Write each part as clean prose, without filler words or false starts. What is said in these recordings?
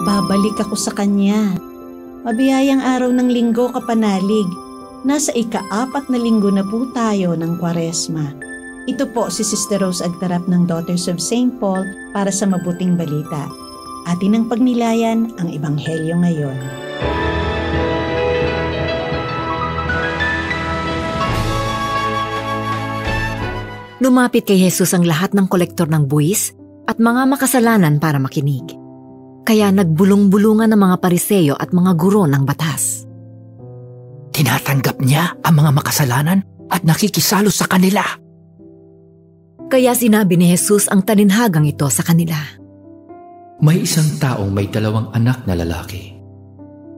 babalik ako sa Kanya. Mabiyayang araw ng linggo kapanalig. Nasa ika-4 na linggo na po tayo ng Kwaresma. Ito po si Sister Rose Agtarap ng Daughters of St. Paul para sa Mabuting Balita. Atin ang pagnilayan ang Ebanghelyo ngayon. Lumapit kay Jesus ang lahat ng kolektor ng buwis at mga makasalanan para makinig. Kaya nagbulong-bulungan ng mga Pariseo at mga guro ng batas. Tinatanggap niya ang mga makasalanan at nakikisalo sa kanila. Kaya sinabi ni Jesus ang talinhagang ito sa kanila. May isang taong may 2 anak na lalaki.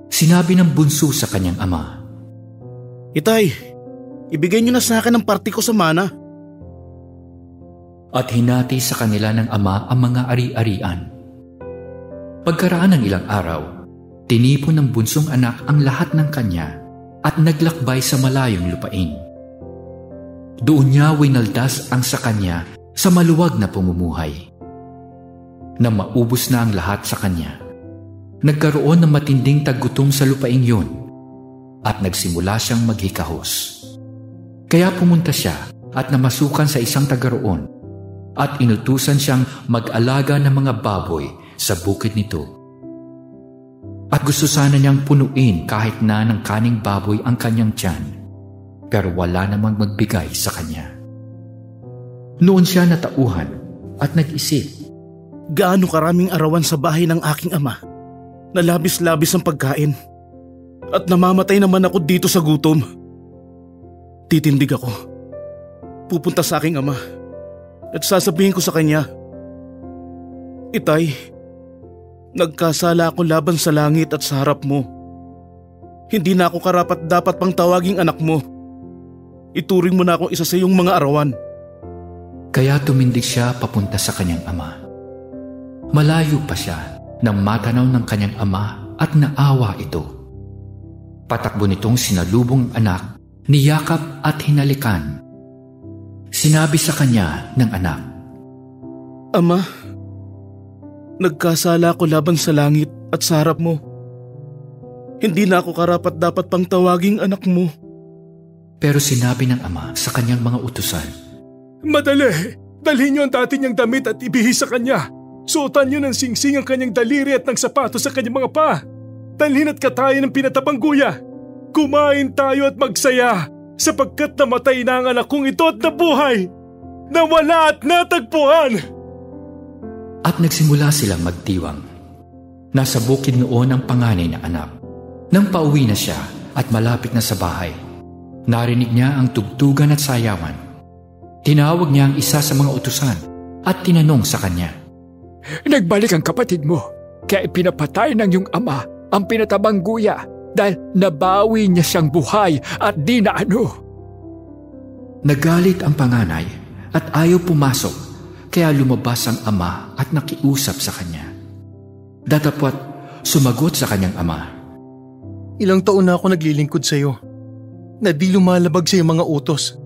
Sinabi ng bunso sa kanyang ama, Itay, ibigay niyo na sa akin ang parte ko sa mana. At hinati sa kanila ng ama ang mga ari-arian. Pagkaraan ng ilang araw, tinipon ng bunsong anak ang lahat ng kanya at naglakbay sa malayong lupain. Doon niya winaldas ang sa kanya sa maluwag na pamumuhay. Nang maubos na ang lahat sa kanya, nagkaroon ng matinding taggutom sa lupaing yun at nagsimula siyang maghikahos. Kaya pumunta siya at namasukan sa isang tagaroon at inutusan siyang mag-alaga ng mga baboy sa bukid nito. At gusto sana niyang punuin kahit na ng kaning baboy ang kanyang tiyan, pero wala namang magbigay sa kanya. Noon siya natauhan at nag-isip, Gaano karaming arawan sa bahay ng aking ama na labis-labis ang pagkain at namamatay naman ako dito sa gutom. Titindig ako. Pupunta sa aking ama at sasabihin ko sa kanya, Itay, nagkasala ako laban sa langit at sa harap mo. Hindi na ako karapat-dapat pang tawaging anak mo. Ituring mo na akong isa sa iyong mga arawan. Kaya tumindig siya papunta sa kanyang ama. Malayo pa siya nang matanaw ng kanyang ama at naawa ito. Patakbo nitong sinalubong ang anak, niyakap at hinalikan. Sinabi sa kanya ng anak, Ama, nagkasala ako laban sa langit at sa harap mo. Hindi na ako karapat-dapat pang tawaging anak mo. Pero sinabi ng ama sa kanyang mga utusan, Madali! Dalhin niyo ang dati niyang damit at ibihis sa kanya. Suotan niyo ng singsing ang kanyang daliri at ng sapatos sa kanyang mga paa. Dalhin at katayin ng pinatabang guya. Kumain tayo at magsaya, sapagkat namatay na ang anak kong ito at nabuhay. Nawala at natagpuan! At nagsimula silang magtiwang. Nasa bukid noon ang panganay na anak. Nang pauwi na siya at malapit na sa bahay, narinig niya ang tugtugan at sayawan. Tinawag niya ang isa sa mga utusan at tinanong sa kanya, Nagbalik ang kapatid mo, kaya pinapatay ng iyong ama ang pinatabang guya dahil nabawi niya siyang buhay at di na ano. Nagalit ang panganay at ayaw pumasok, kaya lumabas ang ama at nakiusap sa kanya. Datapwat, sumagot sa kanyang ama, Ilang taon na ako naglilingkod sa iyo, na di lumalabag sa iyong mga utos.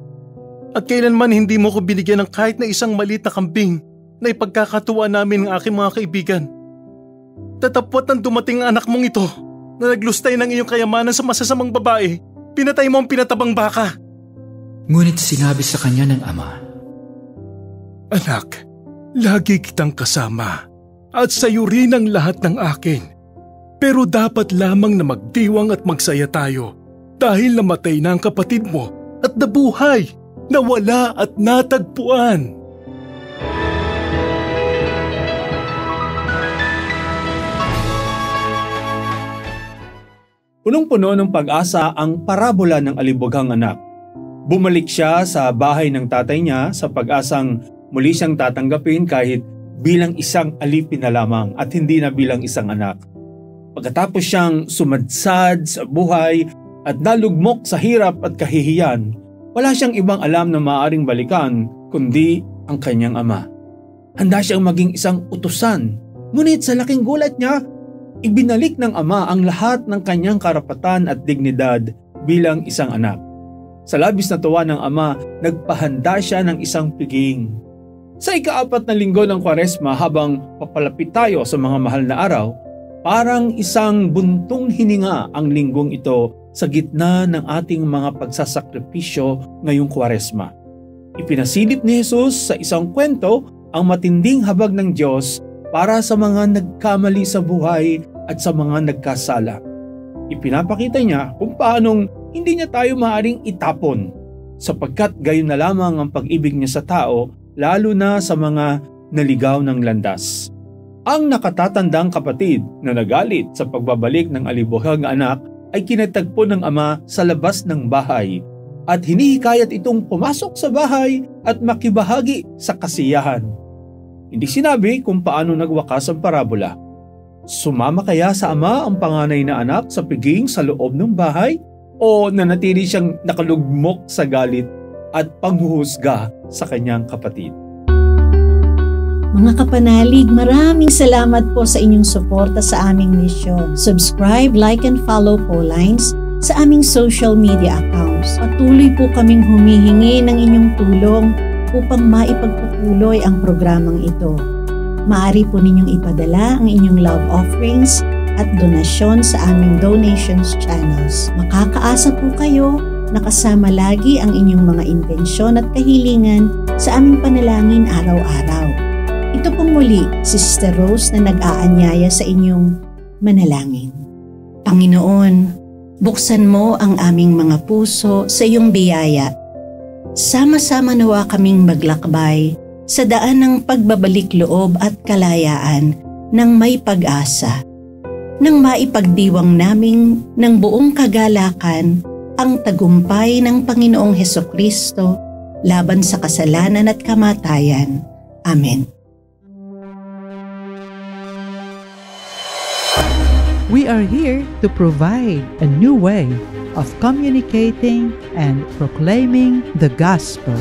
At kailanman hindi mo ko binigyan ng kahit na isang maliit na kambing na ipagkakatuwa namin ng aking mga kaibigan. Tatapwat nang dumating ang anak mong ito na naglustay ng iyong kayamanan sa masasamang babae, pinatay mo ang pinatabang baka. Ngunit sinabi sa kanya ng ama, Anak, lagi kitang kasama at sa'yo rin ang lahat ng akin. Pero dapat lamang na magdiwang at magsaya tayo dahil namatay na ang kapatid mo at nabuhay, nawala at natagpuan. Punong-puno ng pag-asa ang parabola ng alibughang anak. Bumalik siya sa bahay ng tatay niya sa pag-asang muli siyang tatanggapin kahit bilang isang alipin na lamang at hindi na bilang isang anak. Pagkatapos siyang sumadsad sa buhay at nalugmok sa hirap at kahihiyan, wala siyang ibang alam na maaaring balikan kundi ang kanyang ama. Handa siyang maging isang utusan, ngunit sa laking gulat niya, ibinalik ng ama ang lahat ng kanyang karapatan at dignidad bilang isang anak. Sa labis na tuwa ng ama, nagpahanda siya ng isang piging. Sa ika-4 na linggo ng Kwaresma habang papalapit tayo sa mga mahal na araw, Parang isang buntong hininga ang linggong ito sa gitna ng ating mga pagsasakripisyo ngayong Kwaresma. Ipinasilip ni Jesus sa isang kwento ang matinding habag ng Diyos para sa mga nagkamali sa buhay at sa mga nagkasala. Ipinapakita niya kung paanong hindi niya tayo maaaring itapon, sapagkat gayon na lamang ang pag-ibig niya sa tao, lalo na sa mga naligaw ng landas. Ang nakatatandang kapatid na nagalit sa pagbabalik ng alibughang anak ay kinatagpo ng ama sa labas ng bahay at hinihikayat itong pumasok sa bahay at makibahagi sa kasiyahan. Hindi sinabi kung paano nagwakas ang parabola. Sumama kaya sa ama ang panganay na anak sa piging sa loob ng bahay o nanatili siyang nakalugmok sa galit at panghuhusga sa kanyang kapatid? Mga kapanalig, maraming salamat po sa inyong suporta sa aming misyon. Subscribe, like, and follow po Lines sa aming social media accounts. Patuloy po kaming humihingi ng inyong tulong upang maipagpatuloy ang programang ito. Maaari po ninyong ipadala ang inyong love offerings at donasyon sa aming donations channels. Makakaasa po kayo na kasama lagi ang inyong mga intensyon at kahilingan sa aming panalangin araw-araw. Ito pong muli, si Sister Rose na nag-aanyaya sa inyong manalangin. Panginoon, buksan mo ang aming mga puso sa iyong biyaya. Sama-sama nawa kaming maglakbay sa daan ng pagbabalik loob at kalayaan ng may pag-asa. Nang maipagdiwang naming ng buong kagalakan ang tagumpay ng Panginoong Hesukristo laban sa kasalanan at kamatayan. Amen. We are here to provide a new way of communicating and proclaiming the gospel.